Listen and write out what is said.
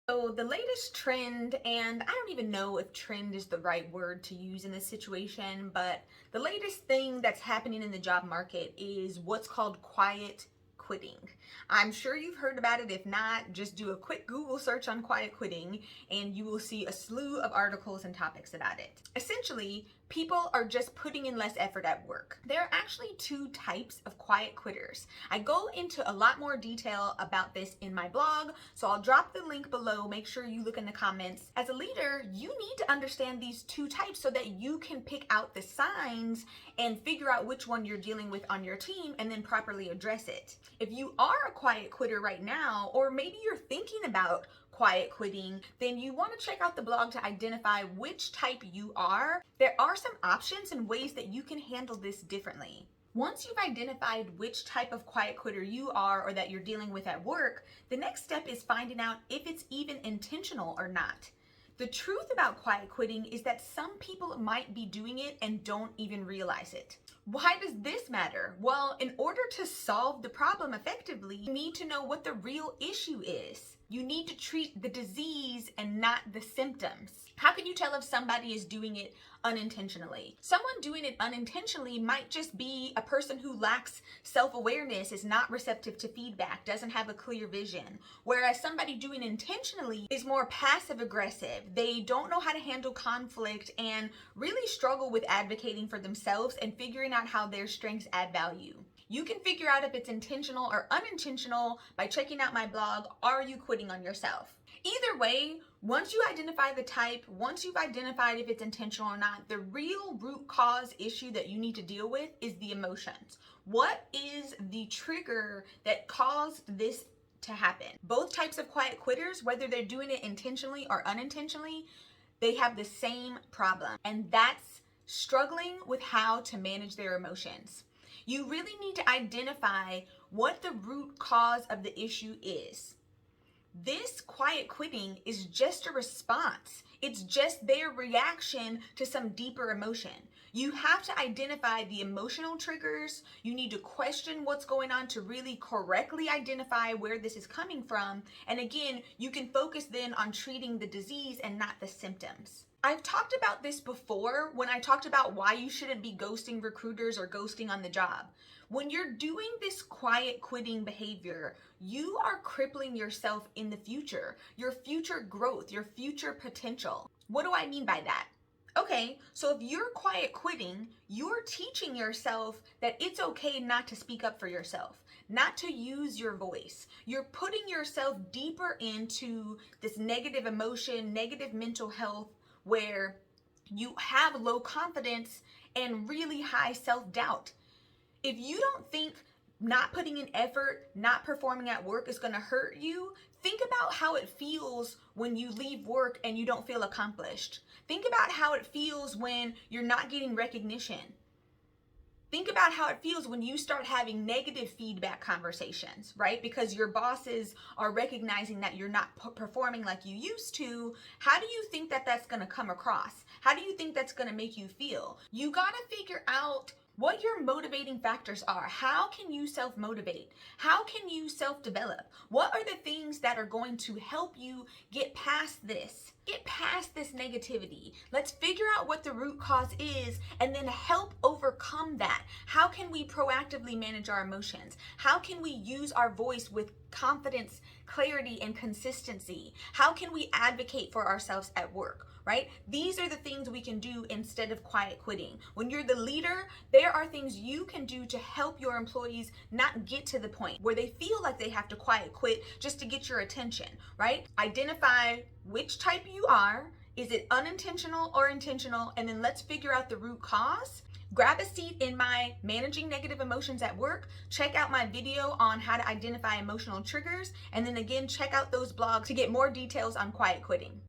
So the latest trend, and I don't even know if trend is the right word to use in this situation, but the latest thing that's happening in the job market is what's called quiet quitting. I'm sure you've heard about it. If not, just do a quick Google search on quiet quitting and you will see a slew of articles and topics about it. Essentially, people are just putting in less effort at work. There are actually two types of quiet quitters. I go into a lot more detail about this in my blog, so I'll drop the link below. Make sure you look in the comments. As a leader, you need to understand these two types so that you can pick out the signs and figure out which one you're dealing with on your team and then properly address it. If you are a quiet quitter right now, or maybe you're thinking about quiet quitting, then you want to check out the blog to identify which type you are. There are some options and ways that you can handle this differently. Once you've identified which type of quiet quitter you are or that you're dealing with at work, the next step is finding out if it's even intentional or not. The truth about quiet quitting is that some people might be doing it and don't even realize it. Why does this matter? Well, in order to solve the problem effectively, you need to know what the real issue is. You need to treat the disease and not the symptoms. How can you tell if somebody is doing it unintentionally? Someone doing it unintentionally might just be a person who lacks self-awareness, is not receptive to feedback, doesn't have a clear vision. Whereas somebody doing intentionally is more passive aggressive. They don't know how to handle conflict and really struggle with advocating for themselves and figuring out how their strengths add value. You can figure out if it's intentional or unintentional by checking out my blog, Are You Quitting on Yourself? Either way, once you identify the type, once you've identified if it's intentional or not, the real root cause issue that you need to deal with is the emotions. What is the trigger that caused this to happen? Both types of quiet quitters, whether they're doing it intentionally or unintentionally, they have the same problem, and that's struggling with how to manage their emotions. You really need to identify what the root cause of the issue is. This quiet quitting is just a response. It's just their reaction to some deeper emotion. You have to identify the emotional triggers. You need to question what's going on to really correctly identify where this is coming from. And again, you can focus then on treating the disease and not the symptoms. I've talked about this before when I talked about why you shouldn't be ghosting recruiters or ghosting on the job. When you're doing this quiet quitting behavior, you are crippling yourself in the future, your future growth, your future potential. What do I mean by that? Okay, so if you're quiet quitting, you're teaching yourself that it's okay not to speak up for yourself, not to use your voice. You're putting yourself deeper into this negative emotion, negative mental health, where you have low confidence and really high self-doubt. If you don't think not putting in effort, not performing at work is going to hurt you, think about how it feels when you leave work and you don't feel accomplished. Think about how it feels when you're not getting recognition. Think about how it feels when you start having negative feedback conversations, right? Because your bosses are recognizing that you're not performing like you used to. How do you think that that's going to come across? How do you think that's going to make you feel? You got to figure out what your motivating factors are. How can you self-motivate? How can you self-develop? What are the things that are going to help you get past this? Get past this negativity. Let's figure out what the root cause is and then help overcome that. How can we proactively manage our emotions? How can we use our voice with confidence, clarity, and consistency? How can we advocate for ourselves at work? Right? These are the things we can do instead of quiet quitting. When you're the leader, there are things you can do to help your employees not get to the point where they feel like they have to quiet quit just to get your attention, right? Identify which type you are. Is it unintentional or intentional? And then let's figure out the root cause. Grab a seat in my Managing Negative Emotions at Work. Check out my video on how to identify emotional triggers. And then again, check out those blogs to get more details on quiet quitting.